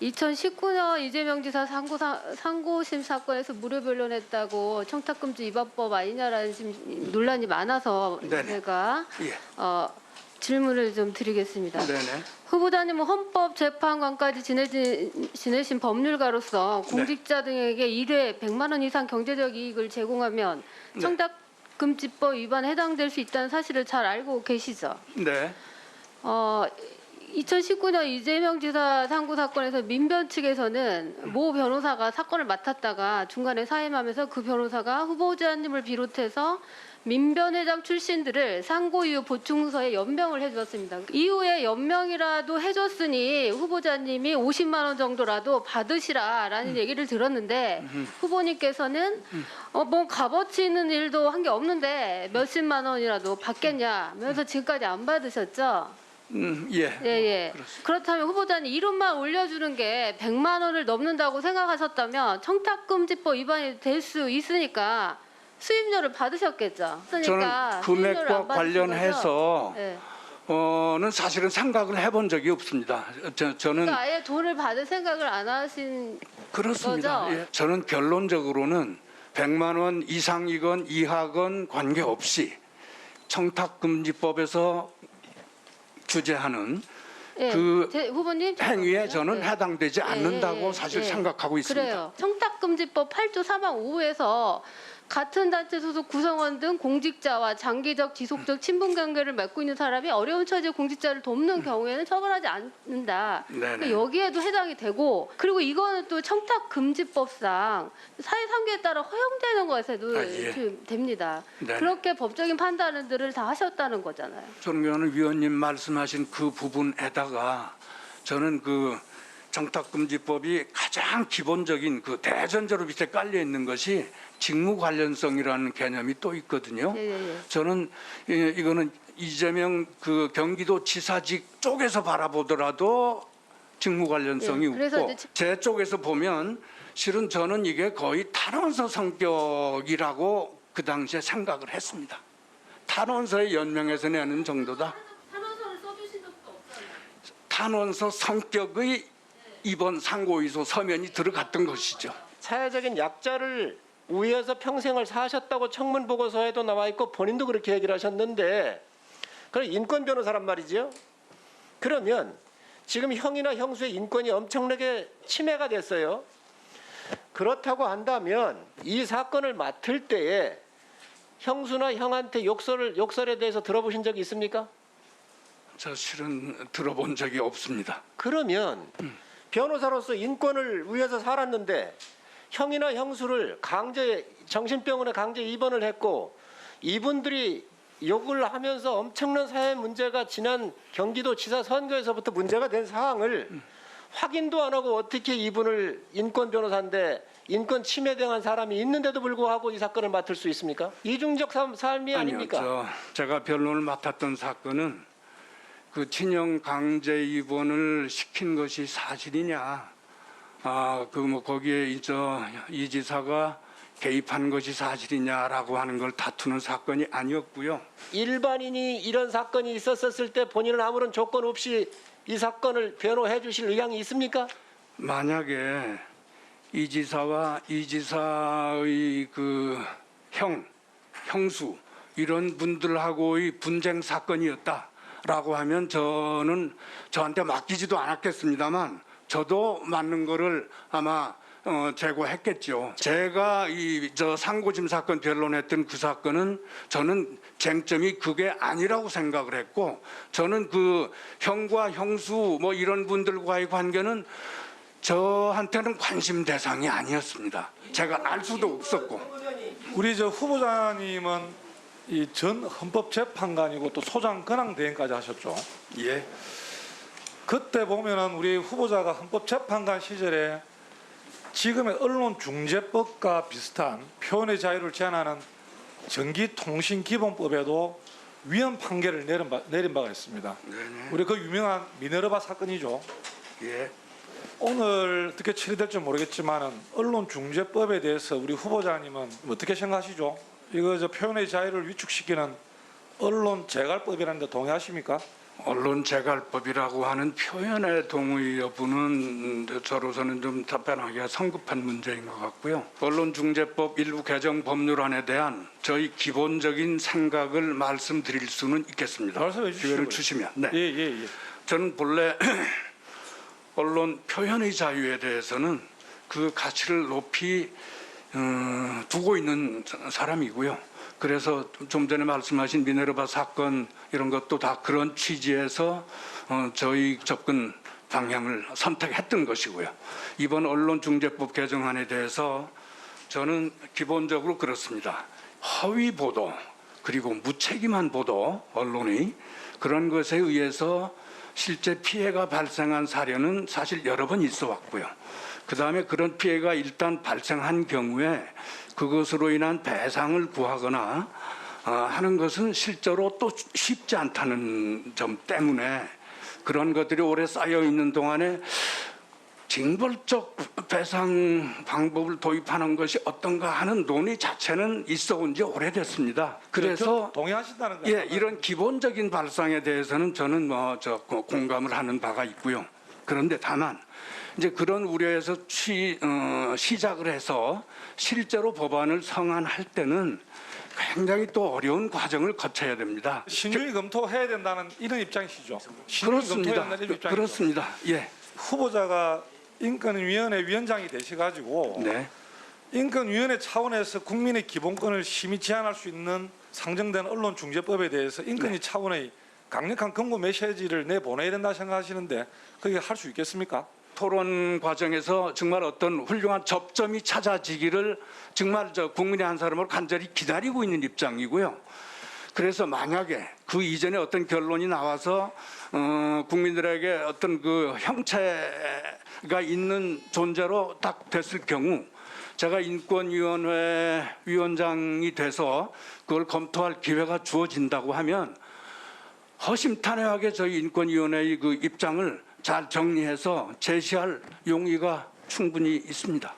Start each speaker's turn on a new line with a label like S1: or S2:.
S1: 2019년 이재명 지사 상고심 사건에서 무료 변론했다고 청탁금지 위반법 아니냐라는 지금 논란이 많아서
S2: 네네.
S1: 제가
S2: 예.
S1: 질문을 좀 드리겠습니다.
S2: 네네.
S1: 후보자님은 헌법재판관까지 지내신 법률가로서
S2: 네.
S1: 공직자 등에게 1회 100만 원 이상 경제적 이익을 제공하면
S2: 네.
S1: 청탁금지법 위반에 해당될 수 있다는 사실을 잘 알고 계시죠?
S2: 네.
S1: 2019년 이재명 지사 상고 사건에서 민변 측에서는 모 변호사가 사건을 맡았다가 중간에 사임하면서 그 변호사가 후보자님을 비롯해서 민변 회장 출신들을 상고 이후 보충서에 연명을 해주었습니다. 이후에 연명이라도 해줬으니 후보자님이 50만 원 정도라도 받으시라라는 얘기를 들었는데 후보님께서는 뭐 값어치 있는 일도 한 게 없는데 몇십만 원이라도 받겠냐 하면서 지금까지 안 받으셨죠?
S2: 예.
S1: 예.
S2: 그렇습니다.
S1: 그렇다면 후보자님 이름만 올려주는 게 100만 원을 넘는다고 생각하셨다면 청탁금지법 위반이 될 수 있으니까 수임료를 받으셨겠죠.
S2: 저는
S1: 수임료를
S2: 금액과
S1: 안 받으신
S2: 관련해서
S1: 거죠? 예.
S2: 는 사실은 생각을 해본 적이 없습니다. 저는
S1: 그러니까 아예 돈을 받을 생각을 안 하신
S2: 그렇습니다.
S1: 거죠?
S2: 예. 저는 결론적으로는 100만 원 이상이건 이하건 관계없이 청탁금지법에서 규제하는
S1: 예.
S2: 그
S1: 후보님
S2: 행위에 저는
S1: 예.
S2: 해당되지 않는다고 사실 생각하고 있습니다.
S1: 그래요. 청탁금지법 8조 3항 5호에서 같은 단체 소속 구성원 등 공직자와 장기적 지속적 친분 관계를 맺고 있는 사람이 어려운 처지의 공직자를 돕는 경우에는 처벌하지 않는다. 그러니까 여기에도 해당이 되고 그리고 이거는 또 청탁금지법상 사회상규에 따라 허용되는 것에도
S2: 예.
S1: 됩니다.
S2: 네네.
S1: 그렇게 법적인 판단들을 다 하셨다는 거잖아요.
S2: 존경하는 위원님 말씀하신 그 부분에다가 저는 그 청탁금지법이 가장 기본적인 그 대전제로 밑에 깔려 있는 것이 직무 관련성이라는 개념이 또 있거든요.
S1: 예.
S2: 저는 이거는 이재명 그 경기도지사직 쪽에서 바라보더라도 직무 관련성이 없고 제 쪽에서 보면 실은 저는 이게 거의 탄원서 성격이라고 그 당시에 생각을 했습니다. 탄원서에 연명해서 내는 정도다.
S1: 탄원서를 써주신 적도 없잖아요.
S2: 탄원서 성격의 이번 상고이소 서면이 들어갔던 것이죠.
S3: 사회적인 약자를 위해서 평생을 사셨다고 청문 보고서에도 나와 있고 본인도 그렇게 얘기를 하셨는데 그럼 인권 변호사란 말이죠. 그러면 지금 형이나 형수의 인권이 엄청나게 침해가 됐어요. 그렇다고 한다면 이 사건을 맡을 때에 형수나 형한테 욕설에 대해서 들어보신 적이 있습니까?
S2: 저 실은 들어본 적이 없습니다.
S3: 그러면 변호사로서 인권을 위해서 살았는데 형이나 형수를 정신병원에 강제 입원을 했고 이분들이 욕을 하면서 엄청난 사회 문제가 지난 경기도지사 선거에서부터 문제가 된 사항을 확인도 안 하고 어떻게 이분을 인권 변호사인데 인권 침해당한 사람이 있는데도 불구하고 이 사건을 맡을 수 있습니까? 이중적 삶이 아닙니까?
S2: 제가 변론을 맡았던 사건은 그 친형 강제 입원을 시킨 것이 사실이냐? 거기에 이 지사가 개입한 것이 사실이냐라고 하는 걸 다투는 사건이 아니었고요.
S3: 일반인이 이런 사건이 있었을 때 본인은 아무런 조건 없이 이 사건을 변호해 주실 의향이 있습니까?
S2: 만약에 이 지사와 이 지사의 그 형수 이런 분들하고의 분쟁 사건이었다라고 하면 저는 저한테 맡기지도 않았겠습니다만 저도 맞는 거를 아마 제고했겠죠. 제가 저 상고심 사건 변론했던 그 사건은 저는 쟁점이 그게 아니라고 생각을 했고 저는 그 형과 형수 뭐 이런 분들과의 관계는 저한테는 관심 대상이 아니었습니다. 제가 알 수도 없었고.
S4: 우리 저 후보자님은 이 전 헌법재판관이고 또 소장 권한대행까지 하셨죠.
S2: 예.
S4: 그때 보면은 우리 후보자가 헌법재판관 시절에 지금의 언론중재법과 비슷한 표현의 자유를 제한하는 전기통신기본법에도 위헌 판결을 내린 바가 있습니다.
S2: 네네.
S4: 우리 그 유명한 미네르바 사건이죠.
S2: 예.
S4: 오늘 어떻게 처리될지 모르겠지만은 언론중재법에 대해서 우리 후보자님은 어떻게 생각하시죠? 이거 저 표현의 자유를 위축시키는 언론재갈법이라는 데 동의하십니까?
S2: 언론 재갈법이라고 하는 표현의 동의 여부는 저로서는 좀 답변하기가 성급한 문제인 것 같고요. 언론중재법 일부 개정 법률안에 대한 저희 기본적인 생각을 말씀드릴 수는 있겠습니다.
S4: 말씀해 주시고요.
S2: 기회를 주시면. 네.
S4: 예.
S2: 저는 본래 언론 표현의 자유에 대해서는 그 가치를 높이 두고 있는 사람이고요. 그래서 좀 전에 말씀하신 미네르바 사건 이런 것도 다 그런 취지에서 저희 접근 방향을 선택했던 것이고요. 이번 언론중재법 개정안에 대해서 저는 기본적으로 그렇습니다. 허위 보도 그리고 무책임한 보도 언론이 그런 것에 의해서 실제 피해가 발생한 사례는 사실 여러 번 있어 왔고요. 그다음에 그런 피해가 일단 발생한 경우에 그것으로 인한 배상을 구하거나 하는 것은 실제로 또 쉽지 않다는 점 때문에 그런 것들이 오래 쌓여 있는 동안에 징벌적 배상 방법을 도입하는 것이 어떤가 하는 논의 자체는 있어 온 지 오래됐습니다. 그래서
S4: 동의하신다는 거예요?
S2: 예, 이런 기본적인 발상에 대해서는 저는 공감을 하는 바가 있고요. 그런데 다만 이제 그런 우려에서 시작을 해서 실제로 법안을 성안할 때는 굉장히 또 어려운 과정을 거쳐야 됩니다.
S4: 신중히 검토해야 된다는 이런 입장이시죠?
S2: 그렇습니다. 그렇습니다. 예.
S4: 후보자가 인권위원회 위원장이 되셔가지고
S2: 네.
S4: 인권위원회 차원에서 국민의 기본권을 심히 제한할 수 있는 상정된 언론중재법에 대해서 인권위 차원의 강력한 권고 메시지를 내보내야 된다 생각하시는데 그게 할 수 있겠습니까?
S2: 토론 과정에서 정말 어떤 훌륭한 접점이 찾아지기를 정말 국민의 한 사람으로 간절히 기다리고 있는 입장이고요. 그래서 만약에 그 이전에 어떤 결론이 나와서 국민들에게 어떤 그 형체가 있는 존재로 딱 됐을 경우 제가 인권위원회 위원장이 돼서 그걸 검토할 기회가 주어진다고 하면 허심탄회하게 저희 인권위원회의 그 입장을 잘 정리해서 제시할 용의가 충분히 있습니다.